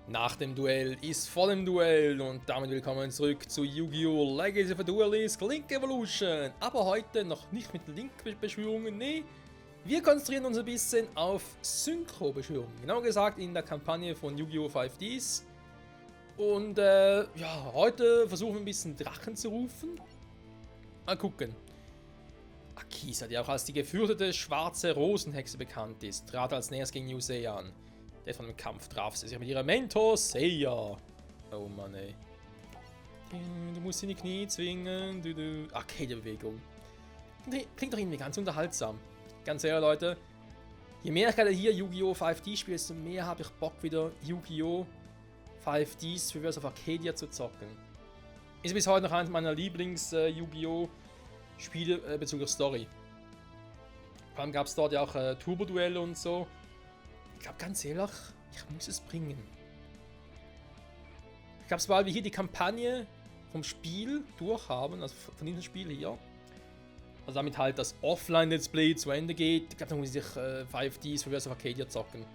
Nach dem Duell ist vor dem Duell und damit willkommen zurück zu Yu-Gi-Oh! Legacy of the Duelist Link Evolution. Aber heute noch nicht mit Link-Beschwörungen, nee. Wir konzentrieren uns ein bisschen auf Synchro-Beschwörungen. Genau gesagt in der Kampagne von Yu-Gi-Oh! 5Ds. Und ja, heute versuchen wir ein bisschen Drachen zu rufen. Mal gucken. Akisa, die auch als die gefürchtete schwarze Rosenhexe bekannt ist, trat als nächstes gegen Yusei an. Der von dem Kampf traf sie sich mit ihrem Mentor Seiya. Oh Mann, ey. Du musst sie in die Knie zwingen. Arcade-Bewegung. Klingt doch irgendwie ganz unterhaltsam. Ganz ehrlich, Leute. Je mehr ich gerade hier Yu-Gi-Oh! 5D spiele, desto mehr habe ich Bock, wieder Yu-Gi-Oh! 5Ds für Reverse of Arcadia zu zocken. Ist bis heute noch eines meiner Lieblings-Yu-Gi-Oh! Spiele bezüglich Story. Vor allem gab es dort ja auch Turbo-Duelle und so. Ich glaube, ganz ehrlich, ich muss es bringen. Ich glaube, sobald wir hier die Kampagne vom Spiel durchhaben, also von diesem Spiel hier, also damit halt das Offline-Let's Play zu Ende geht, ich glaube, dann muss ich 5Ds für Reverse of Arcadia zocken.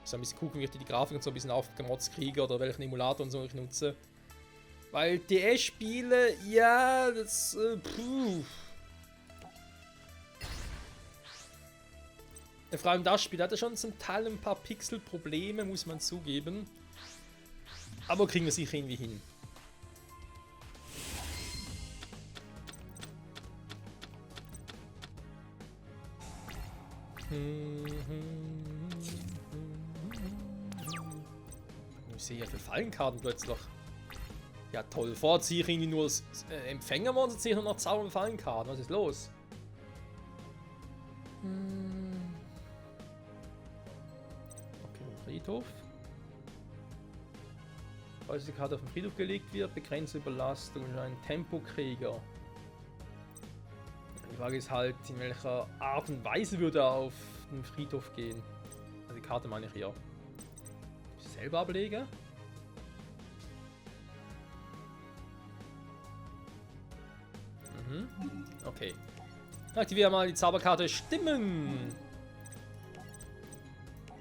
So ein bisschen gucken, wie ich die Grafik und so ein bisschen aufgemotzt kriege oder welchen Emulator und so ich nutze. Weil DS-Spiele, ja, das, vor allem das Spiel hatte schon zum Teil ein paar Pixel-Probleme, muss man zugeben. Aber kriegen wir sicher irgendwie hin. Ich sehe ja für Fallenkarten plötzlich. Ja toll, vorher ziehe ich irgendwie nur das Empfängermonster, ziehe ich nur noch Zauber und Fallenkarten. Was ist los? Friedhof. Falls die Karte auf den Friedhof gelegt wird, begrenzte Überlastung und ein Tempokrieger. Die Frage ist halt, in welcher Art und Weise würde er auf den Friedhof gehen. Also die Karte meine ich hier. Ich selber ablege. Okay. Aktiviere mal die Zauberkarte Stimmen.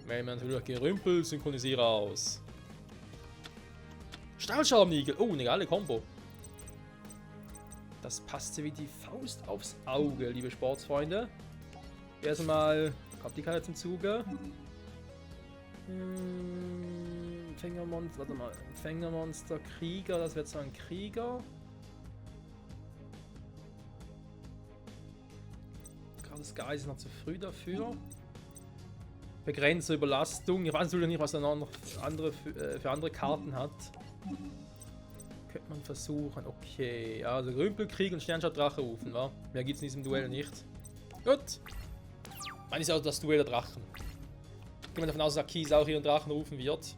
Wählen wir natürlich Gerümpel, synchronisiere aus. Stahlscharmigel. Oh, eine geile Kombo. Das passte wie die Faust aufs Auge, liebe Sportsfreunde. Erstmal kommt die Karte zum Zuge. Empfängermonster, warte mal. Empfängermonster, Krieger, das wird so ein Krieger. Gerade das Geist ist noch zu früh dafür. Begrenzte Überlastung. Ich weiß natürlich nicht, was er noch für andere Karten hat. Könnte man versuchen. Okay, also Rümpelkrieg und Sternschardrache rufen, wa? Mehr gibt es in diesem Duell nicht. Gut. Dann ist auch das Duell der Drachen. Gehen wir davon aus, dass Akisa auch ihren Drachen rufen wird.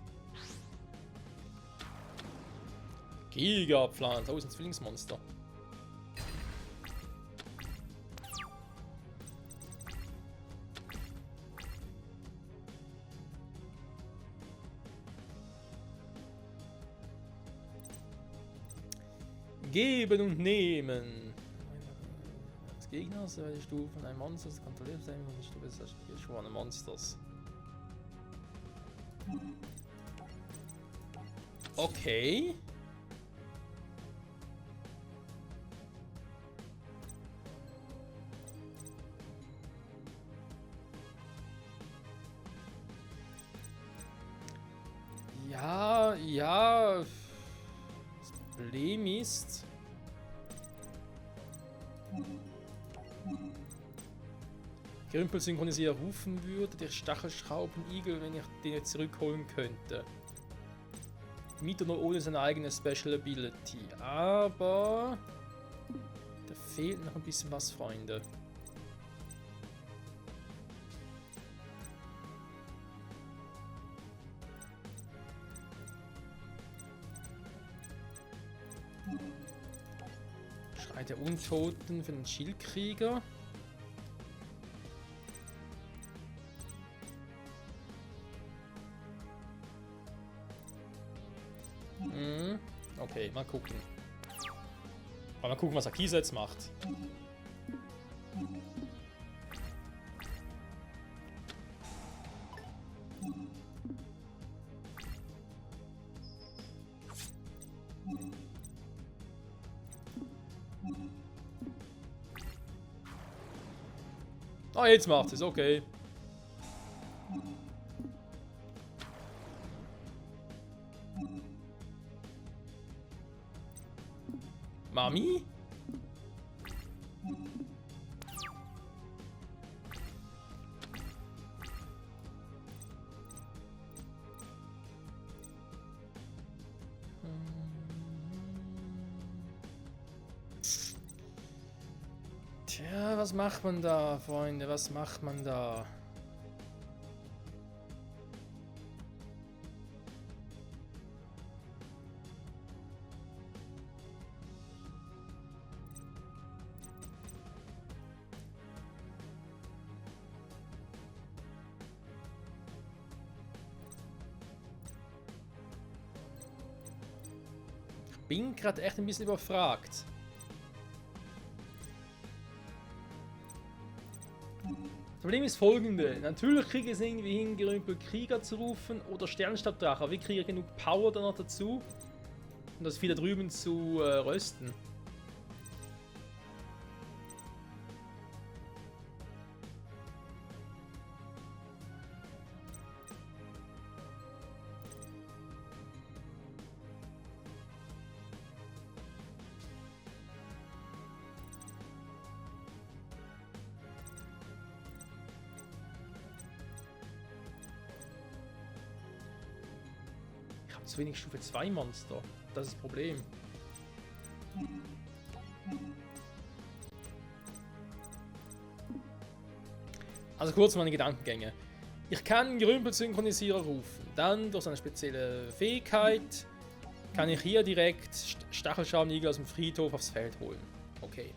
Gigapflanz. Oh, ist ein Zwillingsmonster. Geben und nehmen. Das Gegner, die Stufen ein Monster, das kontrolliert sein von der Stufe des schworen Monsters. Okay. Ja, ja. Problem ist, Gerümpel synchronisieren rufen würde, der Stachelschraubenigel, wenn ich den jetzt zurückholen könnte. Mit oder ohne seine eigene Special Ability. Aber da fehlt noch ein bisschen was, Freunde. Schrei der Untoten für den Schildkrieger. Okay, mal gucken. Mal gucken, was Akisa jetzt macht. Ah, jetzt macht es, okay. Mami? Tja, was macht man da, Freunde? Was macht man da? Ich bin gerade echt ein bisschen überfragt. Das Problem ist folgende. Natürlich kriege ich es irgendwie hin, gerümpelt Krieger zu rufen oder Sternstabdrache. Aber wie kriege ich genug Power dann noch dazu, um das Vieh da drüben zu rösten? Zu wenig Stufe 2 Monster. Das ist das Problem. Also kurz meine Gedankengänge. Ich kann Gerümpelsynchronisierer rufen. Dann durch eine spezielle Fähigkeit kann ich hier direkt Stachelscharmigel aus dem Friedhof aufs Feld holen. Okay.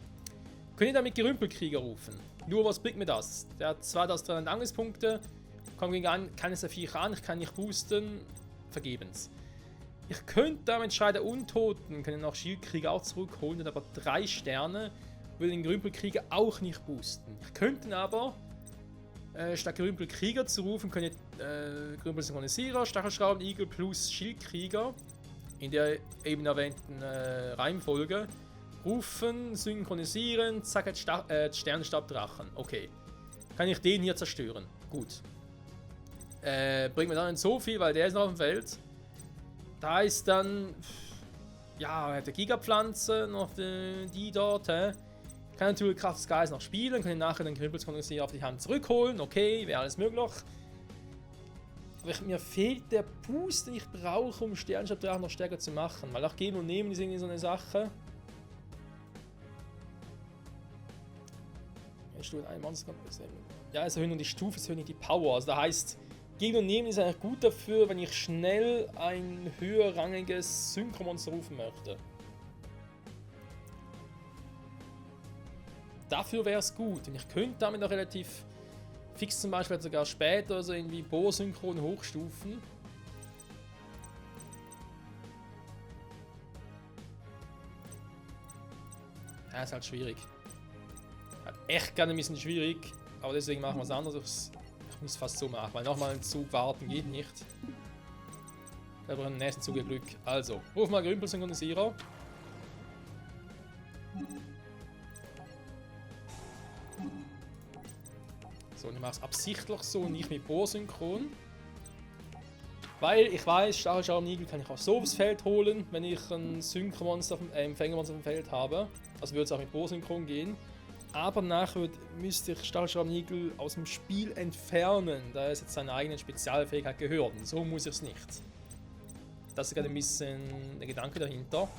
Können ich damit Gerümpelkrieger rufen? Nur was bringt mir das? Der hat 2300 Angriffspunkte. Kommt gegen an, kann es der Viech an, ich kann nicht boosten. Vergebens. Ich könnte damit Schrei der Untoten, können auch Schildkrieger auch zurückholen, dann aber 3 Sterne, will den Gerümpelkrieger auch nicht boosten. Ich könnte aber, statt Gerümpelkrieger zu rufen, können Gerümpelsynchronisierer, Stachelschraubenigel plus Schildkrieger in der eben erwähnten Reihenfolge rufen, synchronisieren, zack, Sternenstabdrachen. Okay. Kann ich den hier zerstören? Gut. Bringt mir dann nicht so viel, weil der ist noch auf dem Feld. Da ist dann, ja, der Gigapflanze, noch die dort, hä? Kann natürlich Kraft des Geistes noch spielen, kann nachher den Krimpelskondensier auf die Hand zurückholen, okay, wäre alles möglich. Aber mir fehlt der Boost, den ich brauche, um Sternenstabdrachen noch stärker zu machen, weil auch Geben und Nehmen ist irgendwie so eine Sache. Ja, es erhöht nur die Stufe, es erhöht nicht die Power, also das heißt, Gegen und Nehmen ist eigentlich gut dafür, wenn ich schnell ein höherrangiges Synchromonster rufen möchte. Dafür wäre es gut. Und ich könnte damit noch relativ fix zum Beispiel sogar später also irgendwie Bohr-Synchron hochstufen. Ja, ist halt schwierig. Halt echt gerne ein bisschen schwierig. Aber deswegen machen wir es anders. Ich muss fast so machen, weil nochmal einen Zug warten geht nicht. Aber im nächsten Zug Glück. Also, ruf mal Gerümpelsynchronisierer. So, und ich mache es absichtlich so und nicht mit Bohr-Synchron. Weil ich weiß, Stachelscharmigel kann ich auch so aufs Feld holen, wenn ich ein Synchromonster, Empfängermonster auf dem Feld habe. Also würde es auch mit Bohr-Synchron gehen. Aber nachher müsste ich Stachelscharmigel aus dem Spiel entfernen, da es jetzt seine eigene Spezialfähigkeit gehört. Und so muss ich es nicht. Das ist gerade ein bisschen der Gedanke dahinter.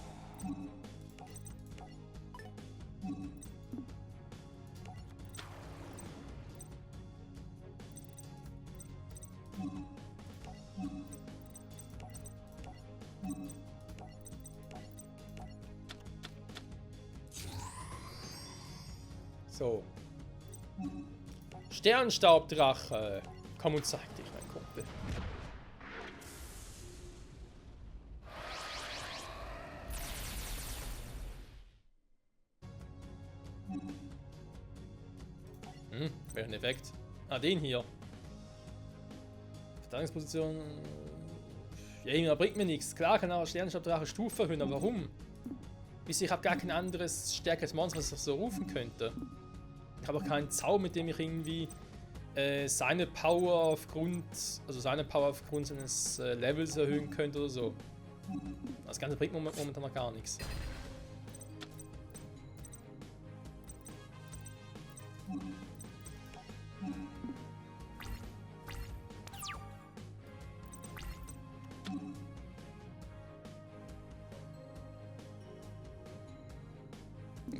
So. Sternstaubdrache. Komm und zeig dich, mein Kumpel. Welchen Effekt? Ah, den hier. Verteidigungsposition. Ja, irgendwie bringt mir nichts. Klar kann auch ein Sternenstaubdrache Stufe erhöhen, aber warum? Wieso, ich habe gar kein anderes stärkeres Monster, was ich so rufen könnte. Ich habe auch keinen Zauber, mit dem ich irgendwie seine Power aufgrund seines Levels erhöhen könnte oder so. Das Ganze bringt momentan noch gar nichts.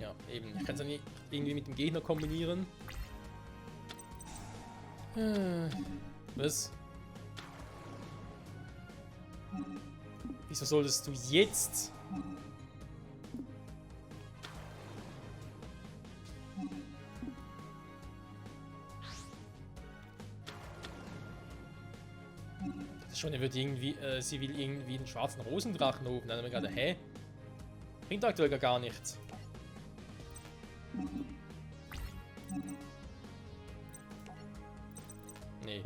Ja, eben. Ich kann es ja nicht irgendwie mit dem Gegner kombinieren. Was? Wieso solltest du jetzt? Das ist schon, er wird irgendwie, sie will irgendwie den schwarzen Rosendrachen rufen. Dann haben wir gerade, hä? Bringt aktuell gar nichts. Nee.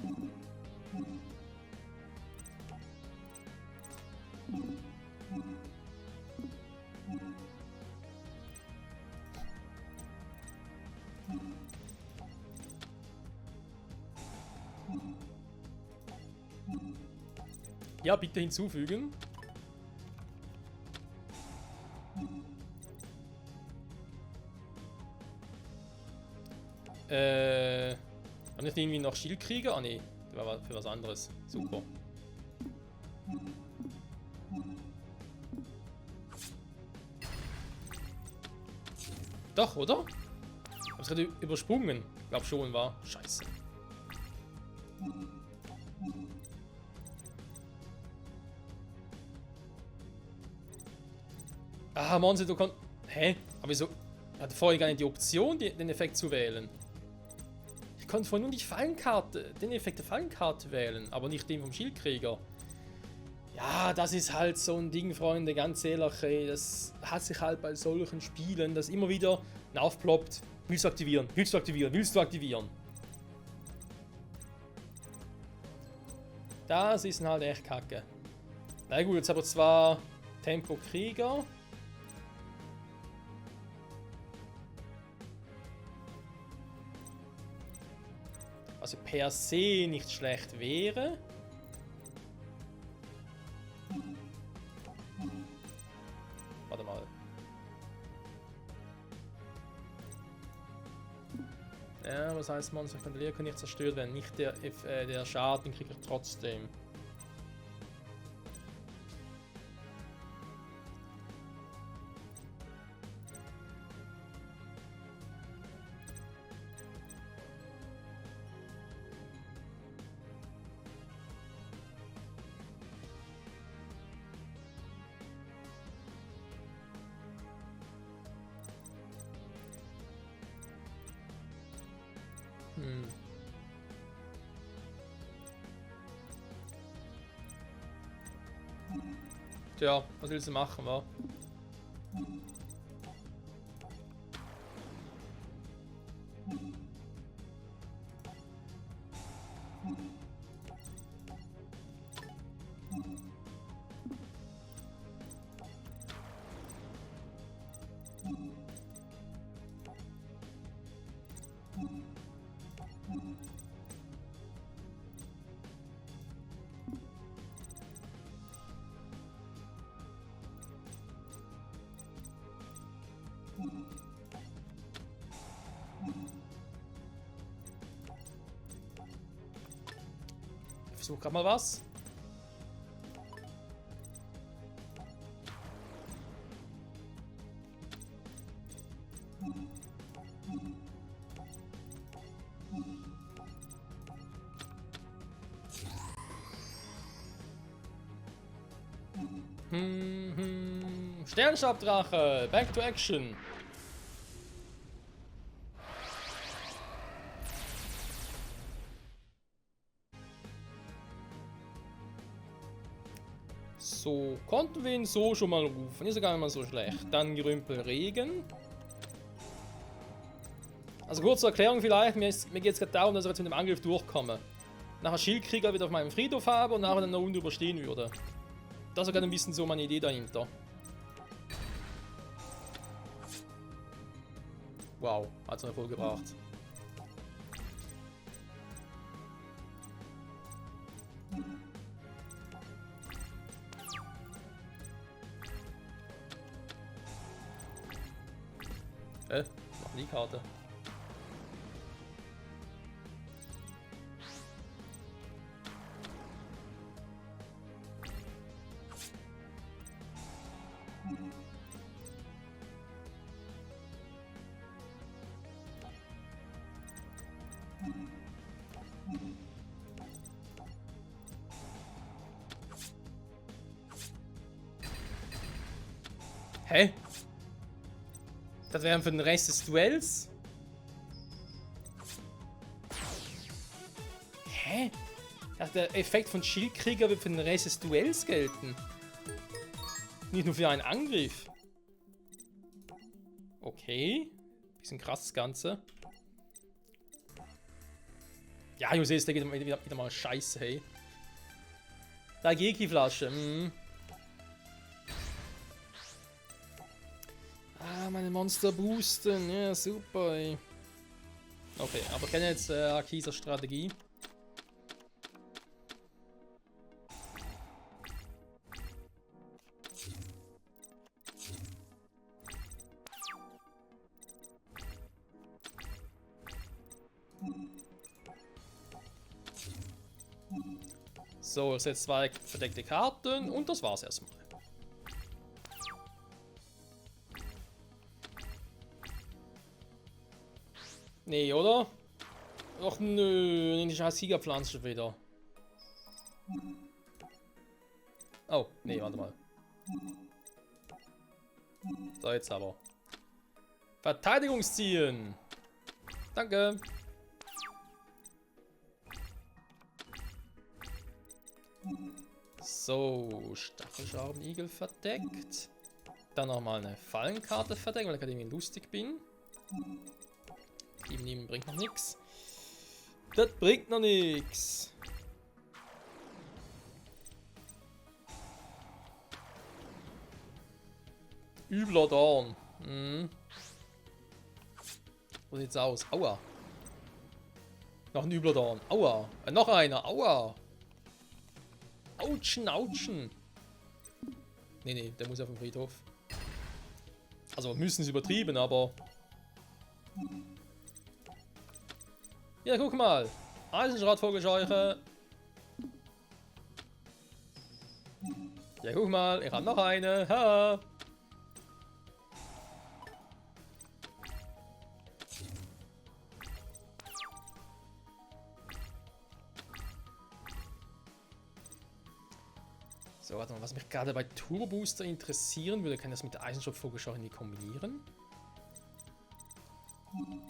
Ja, bitte hinzufügen. Haben nicht irgendwie noch Schildkrieger? Ah ne, der war für was anderes. Super. Doch, oder? Hab's gerade übersprungen. Ich glaub schon, war. Scheiße. Ah, Monse, du kannst. Hä? Aber wieso? Ich hatte vorher gar nicht die Option, den Effekt zu wählen. Ich konnte vorhin nur die Fallenkarte, den Effekt der Fallenkarte wählen, aber nicht den vom Schildkrieger. Ja, das ist halt so ein Ding, Freunde, ganz ehrlich, ey, das hat sich halt bei solchen Spielen, das immer wieder aufploppt. Willst du aktivieren? Willst du aktivieren? Willst du aktivieren? Das ist halt echt kacke. Na gut, jetzt aber zwar Tempo Krieger. Also per se nicht schlecht wäre. Warte mal. Ja, was heißt Monster von Leer kann nicht zerstört werden. Nicht der Schaden kriege ich trotzdem. Tja, was willst du machen, wa? Ich versuche gerade mal was. Sternenstabdrache, back to action. So, konnten wir ihn so schon mal rufen. Ist ja gar nicht mal so schlecht. Dann Gerümpel Regen. Also kurze Erklärung vielleicht, mir geht es gerade darum, dass ich jetzt mit dem Angriff durchkomme. Nachher Schildkrieger wieder auf meinem Friedhof habe und nachher eine Runde überstehen würde. Das ist gerne ein bisschen so meine Idee dahinter. Wow, hat es noch voll gebracht. Noch nie Karte. Hä? Das wären für den Rest des Duells? Hä? Der Effekt von Schildkrieger wird für den Rest des Duells gelten. Nicht nur für einen Angriff. Okay. Bisschen krass das Ganze. Ja, Jose, ist wieder mal scheiße, hey. Da Geki-Flasche. Ah, meine Monster boosten. Ja, super, ey. Okay, aber ich kenne jetzt Akitas Strategie. So, es sind 2 verdeckte Karten und das war's erstmal. Nee, oder? Ach nö, in die scheiß Siegerpflanze wieder. Oh, nee, warte mal. So, jetzt aber. Verteidigungsziehen! Danke! So, Stachelschraubenigel verdeckt. Dann nochmal eine Fallenkarte verdeckt, weil ich gerade irgendwie lustig bin. 7 bringt noch nichts. Das bringt noch nichts. Übler Dorn. So sieht's aus. Aua. Noch ein übler Dorn. Aua. Noch einer. Aua. Autschen, autschen. Nee, der muss auf dem Friedhof. Also müssen sie übertrieben, aber... Ja, guck mal. Eisenschrotvogelscheuche. Ja, guck mal. Ich hab noch eine. Ha. So, warte mal, was mich gerade bei Turbo Booster interessieren würde, kann ich das mit der Eisenschrotvogelscheuche irgendwie kombinieren?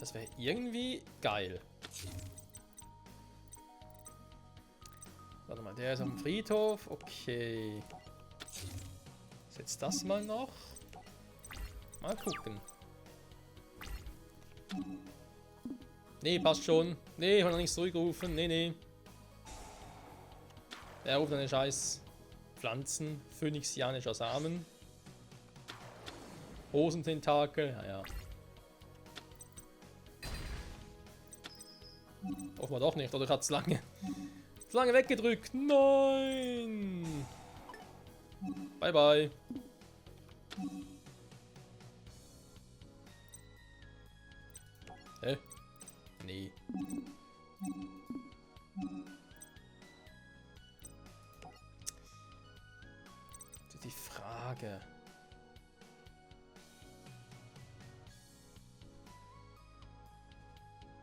Das wäre irgendwie geil. Warte mal, der ist am Friedhof. Okay. Setzt das mal noch. Mal gucken. Nee, passt schon. Nee, ich will noch nichts zurückrufen. Nee. Der ruft eine scheiß Pflanzen. Phönixianischer Samen. Hosententakel. Ja. Hoffen wir doch nicht, oder ich hatte es lange weggedrückt. Nein! Bye bye. Hä? Nee. Das ist die Frage.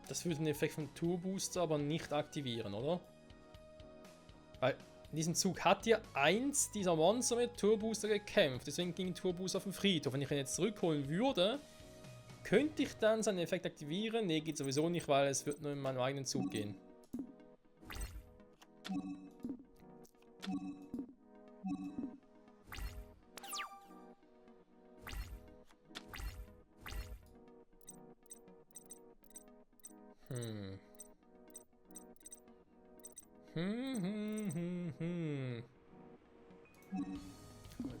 Das würde den Effekt vom Tour Booster aber nicht aktivieren, oder? Weil in diesem Zug hat ja eins dieser Monster mit Tour Booster gekämpft. Deswegen ging Tour Booster auf den Friedhof. Wenn ich ihn jetzt zurückholen würde, könnte ich dann seinen Effekt aktivieren? Ne, geht sowieso nicht, weil es wird nur in meinem eigenen Zug gehen.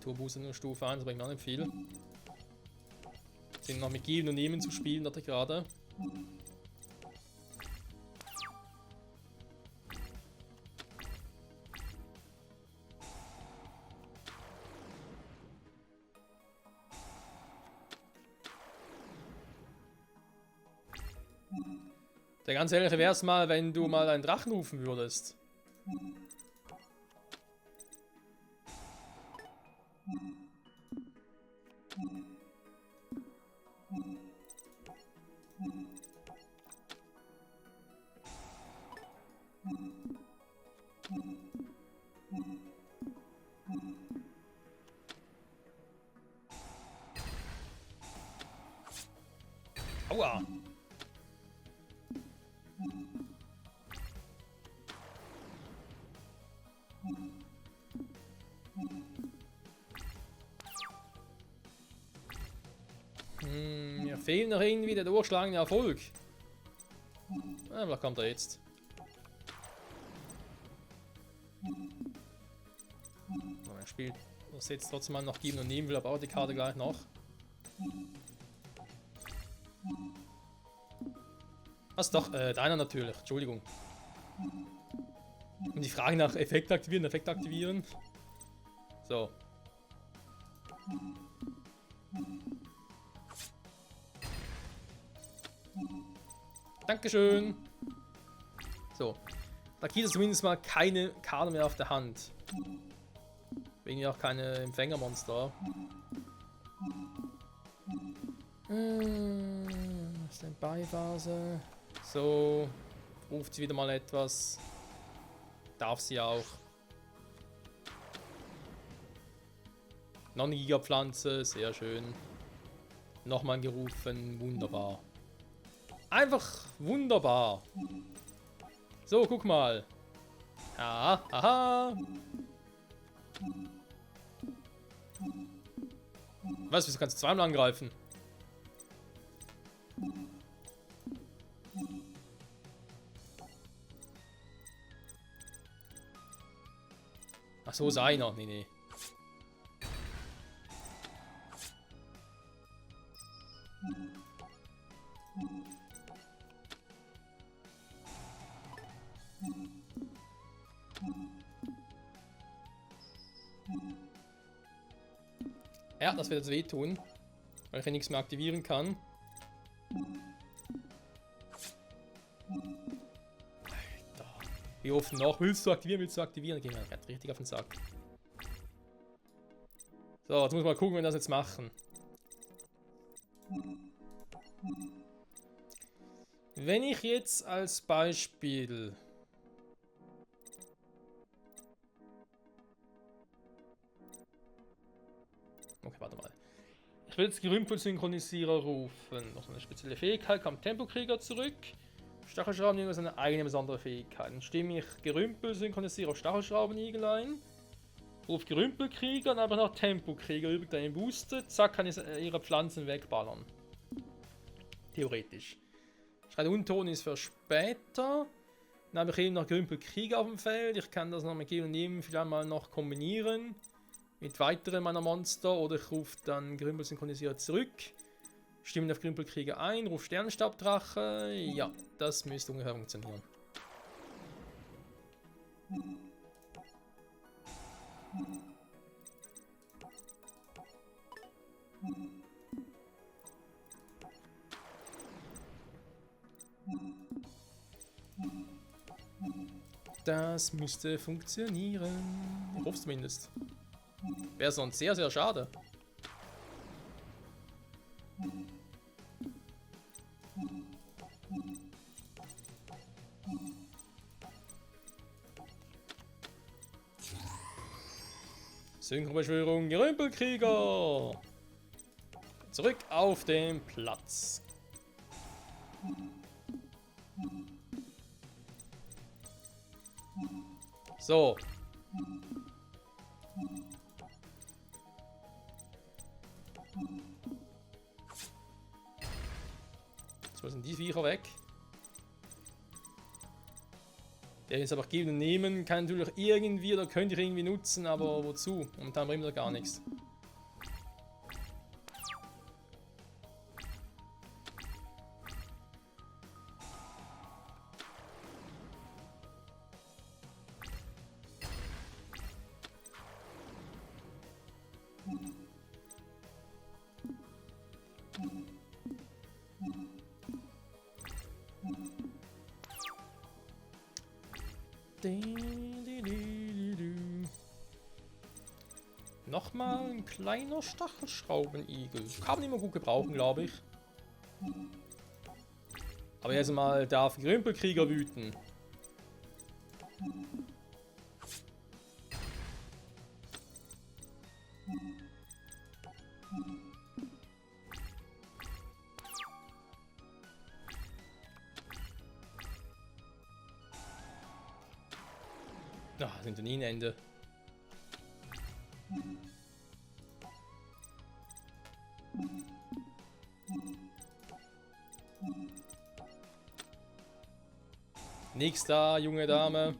Turbooster nur Stufe 1, bringt auch nicht viel. Sind noch mit Geben und Nehmen zu spielen, dachte ich gerade. Der ganz ehrliche wär's mal, wenn du mal einen Drachen rufen würdest. Aua! Mir fehlt noch irgendwie der durchschlagende Erfolg. Vielleicht kommt er jetzt. Er spielt, er setzt trotzdem mal noch Geben und Nehmen, will aber auch die Karte gleich noch. Was doch, deiner natürlich, Entschuldigung. Und die Frage nach Effekt aktivieren. So. Dankeschön. So. Da gibt es zumindest mal keine Karte mehr auf der Hand. Wegen ja auch keine Empfängermonster. Standby-Phase. So. Ruft sie wieder mal etwas. Darf sie auch. Noch eine Gigapflanze, sehr schön. Nochmal gerufen, wunderbar. Einfach wunderbar. So, guck mal. Ja, aha. Was, wieso kannst du zweimal angreifen? Ach so, ist einer. Nee, nee. Ja, das wird jetzt wehtun, weil ich ja nichts mehr aktivieren kann. Alter. Wie oft noch? Willst du aktivieren? Geh mal richtig auf den Sack. So, jetzt muss man mal gucken, wenn wir das jetzt machen. Wenn ich jetzt als Beispiel... Okay, warte mal. Ich will jetzt Gerümpelsynchronisierer rufen. Noch so eine spezielle Fähigkeit, kommt Tempokrieger zurück. Stachelschraubenigel ist eine eigene besondere Fähigkeit. Dann stimme ich Gerümpelsynchronisierer auf Stachelschraubenigel ein. Ruf Gerümpelkrieger und einfach noch Tempokrieger übt einen Booster. Zack, kann ich ihre Pflanzen wegballern. Theoretisch. Schreit Unton ist für später. Dann habe ich eben noch Gerümpelkrieger auf dem Feld. Ich kann das noch mit Geben und Nehmen vielleicht mal noch kombinieren. Mit weiteren meiner Monster. Oder ich rufe dann Gerümpelsynchronisierer zurück. Stimme auf Gerümpelkrieger ein. Ruf Sternenstabdrache. Ja, das müsste ungefähr funktionieren. Das müsste funktionieren. Ich hoffe es zumindest. Wäre sonst sehr, sehr schade. Synchrobeschwörung, Gerümpelkrieger! Zurück auf den Platz. So. Jetzt müssen die Viecher weg. Der ist einfach geben und nehmen, kann natürlich irgendwie oder könnte ich irgendwie nutzen, aber wozu? Momentan bringt er gar nichts. Nochmal ein kleiner Stachelschraubenigel. Kann man immer gut gebrauchen, glaube ich. Aber jetzt mal darf Grümpelkrieger wüten. Ah, sind nie ein Ende. Nix da, junge Dame.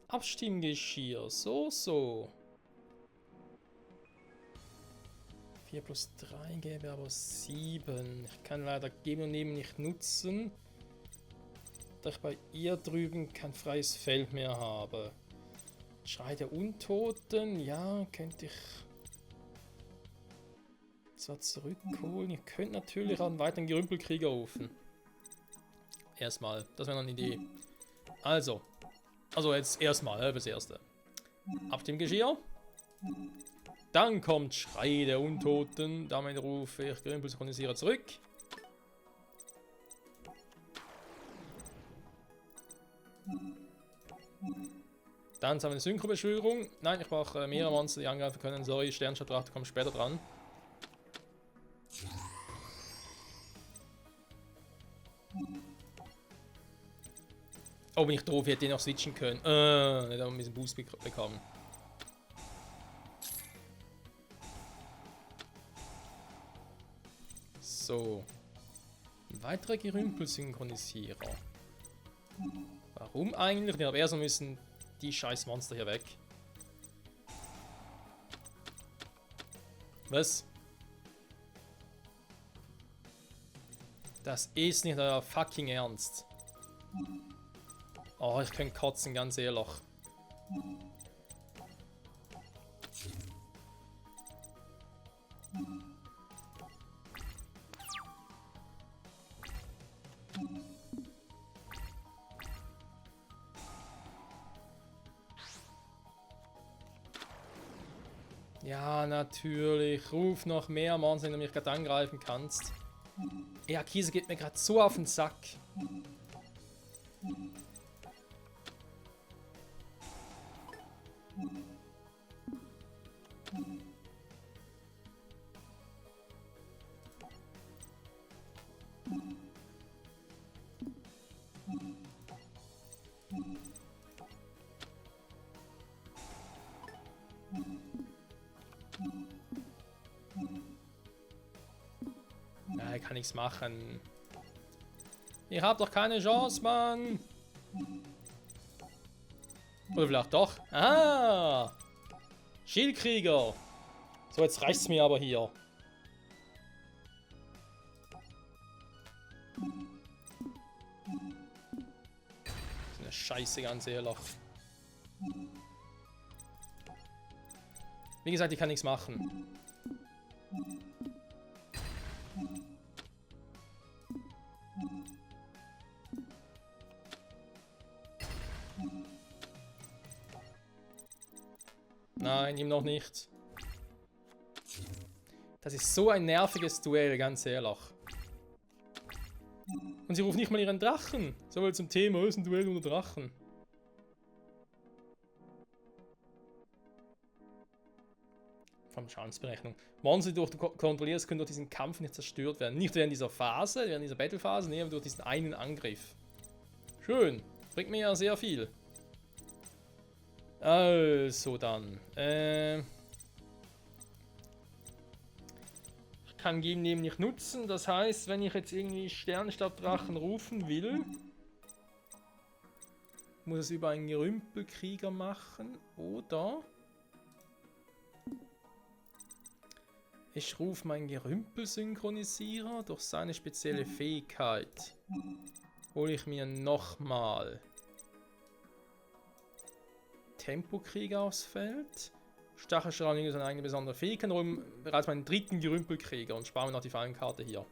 Abstimmgeschirr, so. 4 plus 3 gäbe aber 7. Ich kann leider geben und nehmen nicht nutzen, da ich bei ihr drüben kein freies Feld mehr habe. Schrei der Untoten, ja, könnte ich zwar zurückholen. Ihr könnt natürlich auch einen weiteren Gerümpelkrieger rufen. Erstmal, das wäre noch eine Idee. Also jetzt erstmal, das erste. Abstimmgeschirr. Dann kommt Schrei der Untoten. Damit rufe ich Gerümpelsynchronisierer zurück. Dann haben wir eine Synchrobeschwörung. Nein, ich brauche mehrere Monster, die angreifen können. Sorry, Sternschattrachter kommt später dran. Oh, bin ich doof, ich hätte den noch switchen können. Nicht haben wir einen Boost bekommen. So. Ein weiterer Gerümpelsynchronisierer. Warum eigentlich? Ja, aber erst müssen die scheiß Monster hier weg. Was? Das ist nicht euer fucking Ernst. Oh, ich kann kotzen, ganz ehrlich. Ja, natürlich. Ruf noch mehr Monster, wenn du mich gerade angreifen kannst. Ja, Kiese geht mir gerade so auf den Sack. Ja, ich kann nichts machen. Ihr habt doch keine Chance, Mann. Oder vielleicht doch. Ah! Schildkrieger. So, jetzt reicht's mir aber hier. Das ist eine Scheiße, ganz ehrlich. Wie gesagt, ich kann nichts machen. Nein, ihm noch nicht. Das ist so ein nerviges Duell, ganz ehrlich. Und sie ruft nicht mal ihren Drachen. So viel zum Thema, ist ein Duell unter Drachen. von Schadensberechnung. Monster, die du kontrollierst, können durch diesen Kampf nicht zerstört werden. Nicht während dieser Phase, während dieser Battle-Phase, nee, aber durch diesen einen Angriff. Schön. Bringt mir ja sehr viel. Also dann. Ich kann Geben neben nicht nutzen. Das heißt, wenn ich jetzt irgendwie Sternenstabdrachen rufen will, muss es über einen Gerümpelkrieger machen, oder? Ich rufe meinen Gerümpelsynchronisierer durch seine spezielle Fähigkeit. Hole ich mir nochmal Tempokrieger aufs Feld. Stachelschrauben ist eine eigene besondere Fähigkeit. Hole bereits meinen dritten Gerümpelkrieger und spare mir noch die Fallenkarte hier.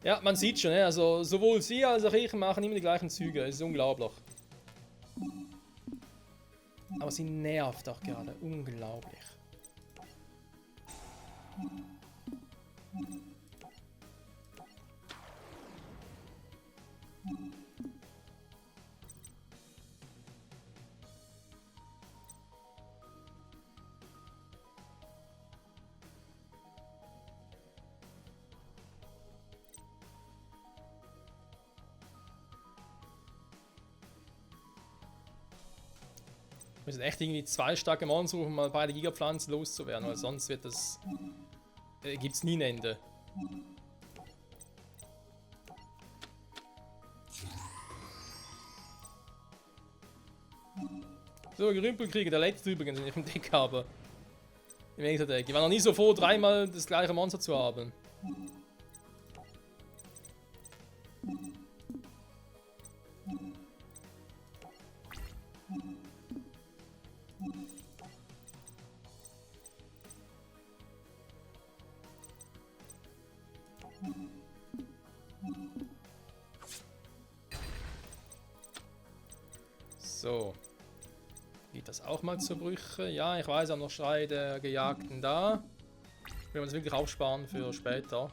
Ja, man sieht schon, also sowohl sie als auch ich machen immer die gleichen Züge. Es ist unglaublich. Aber sie nervt auch gerade. Unglaublich. Wir müssen echt irgendwie 2 starke Monster suchen, um mal beide Gigapflanzen loszuwerden, weil sonst wird das... gibt's nie ein Ende. So, Gerümpelkrieger, der letzte übrigens, den ich im Deck habe. Im Extra-Deck. Ich war noch nie so froh, 3-mal das gleiche Monster zu haben. So. Geht das auch mal zur Brüche? Ja, ich weiß auch noch Schrei der Gejagten da. Wir werden uns wirklich aufsparen für später.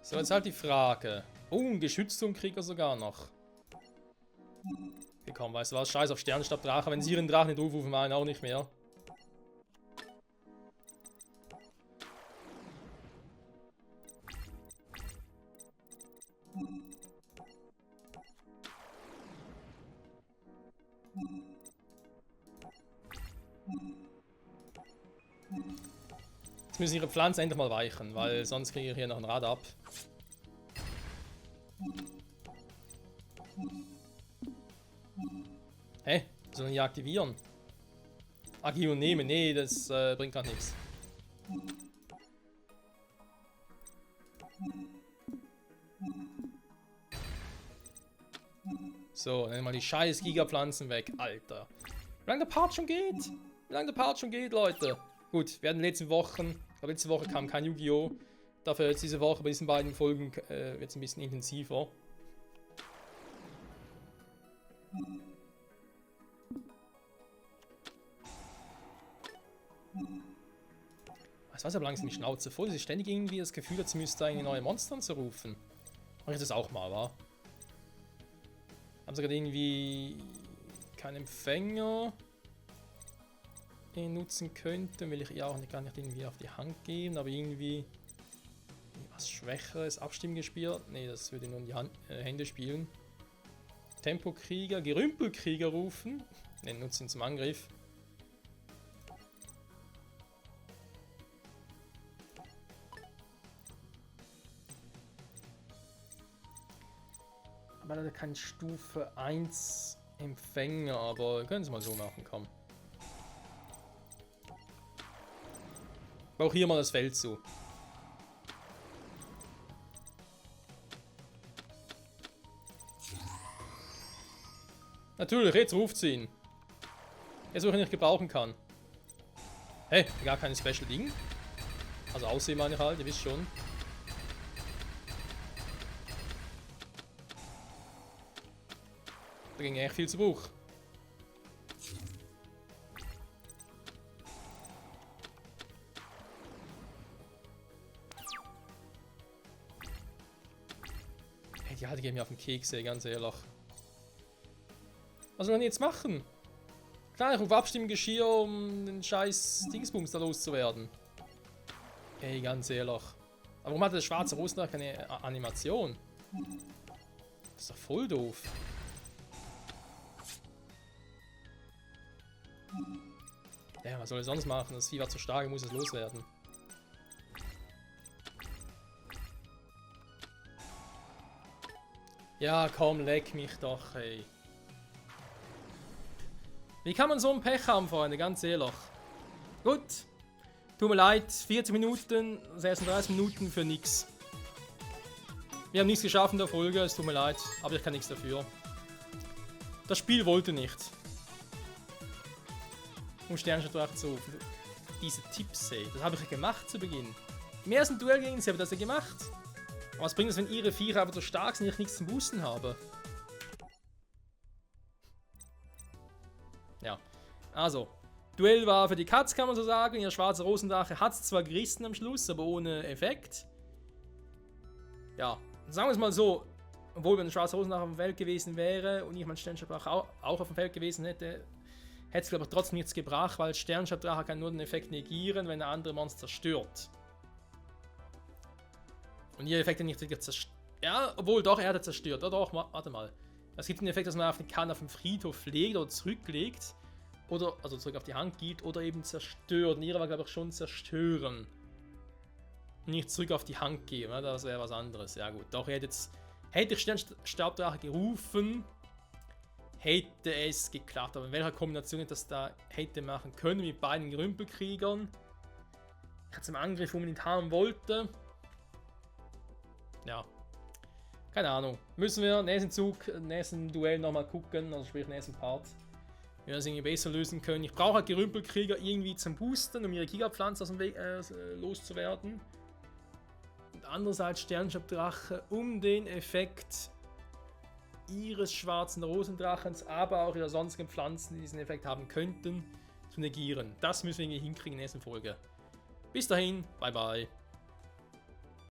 So, jetzt halt die Frage. Oh, ein Geschützturmkrieger sogar noch. Okay, komm, weißt du was? Scheiß auf Sternenstabdrache. Wenn sie ihren Drachen nicht aufrufen, meinen auch nicht mehr. Jetzt müssen ihre Pflanzen endlich mal weichen, weil sonst kriege ich hier noch ein Rad ab. Hä? Sollen die aktivieren? Agieren nehmen? Nee, das bringt gerade nichts. So, nehmen wir mal die scheiß Gigapflanzen weg. Alter. Wie lange der Part schon geht? Wie lange der Part schon geht, Leute? Gut, wir hatten letzte Wochen, aber letzte Woche kam kein Yu-Gi-Oh! Dafür jetzt diese Woche bei diesen beiden Folgen wird es ein bisschen intensiver. Ich weiß aber langsam die Schnauze voll. Sie ständig irgendwie das Gefühl hat, sie müsste eigentlich neue Monster zu rufen. Mach ich das auch mal, wa? Haben sie gerade irgendwie keinen Empfänger, den ich nutzen könnte. Will ich ihr auch gar nicht irgendwie auf die Hand geben, aber irgendwie was Schwächeres Abstimmgespiel. Ne, das würde nur in die Hände spielen. Tempokrieger, Gerümpelkrieger rufen. Ne, nutzen ihn zum Angriff. Aber leider kein Stufe 1 Empfänger, aber können Sie mal so machen, komm. Auch hier mal das Feld zu. Natürlich, jetzt ruft sie ihn. Jetzt, wo ich ihn nicht gebrauchen kann. Hey, gar kein Special-Ding. Also Aussehen meine ich halt, ihr wisst schon. Da ging echt viel zu Bruch. Hey, die Alte geht mir auf den Keks, ey, ganz ehrlich. Was sollen wir jetzt machen? Klar, ich rufe Abstimmgeschirr, um den scheiß Dingsbums da loszuwerden. Ey, ganz ehrlich. Aber warum hat der schwarze Rosendrache keine Animation? Das ist doch voll doof. Ja, was soll ich sonst machen? Das Vieh war zu stark, muss es loswerden. Ja, komm, leck mich doch, ey. Wie kann man so ein Pech haben, Freunde? Ganz ehrlich. Gut. Tut mir leid, 40 Minuten, 36 Minuten für nix. Wir haben nichts geschafft in der Folge, es tut mir leid, aber ich kann nichts dafür. Das Spiel wollte nicht. Um Sternendrache zu rufen. Diese Tipps, ey, das habe ich ja gemacht zu Beginn. Im ersten Duell gegen sie habe ich das ja gemacht. Aber was bringt es, wenn ihre Viecher aber so stark sind und ich nichts zum Boosten habe? Ja, also, Duell war für die Katz, kann man so sagen. Ihr schwarze Rosendrache hat es zwar gerissen am Schluss, aber ohne Effekt. Ja, sagen wir es mal so, obwohl wenn ein schwarzer Rosendrache auf dem Feld gewesen wäre und ich mein Sternendrache auch auf dem Feld gewesen hätte, hätte es glaube ich trotzdem nichts gebracht, weil Sternendrache kann nur den Effekt negieren, wenn er andere Monster zerstört. Und ihr Effekt nicht zerstört. Ja, obwohl doch, er hat zerstört. Oder doch, warte mal. Es gibt einen Effekt, dass man auf den Kann auf den Friedhof legt oder zurücklegt. Oder, also zurück auf die Hand gibt oder eben zerstört. Und ihre war, glaube ich, schon zerstören. Nicht zurück auf die Hand geben, ne? Das wäre was anderes. Ja gut, doch, hätte ich Sternstaubdrache gerufen, hätte es geklappt. Aber in welcher Kombination ich das da hätte machen können mit beiden Gerümpelkriegern. Ich hatte im Angriff unbedingt haben wollte. Ja. Keine Ahnung. Müssen wir nächsten Zug, nächsten Duell nochmal gucken, also sprich nächsten Part. Wie wir das irgendwie besser lösen können. Ich brauche halt Gerümpelkrieger irgendwie zum Boosten, um ihre Gigapflanze aus dem Weg loszuwerden. Und andererseits Sternenstaubdrache, um den Effekt ihres schwarzen Rosendrachens, aber auch ihrer sonstigen Pflanzen, die diesen Effekt haben könnten, zu negieren. Das müssen wir irgendwie hinkriegen in der nächsten Folge. Bis dahin, bye bye.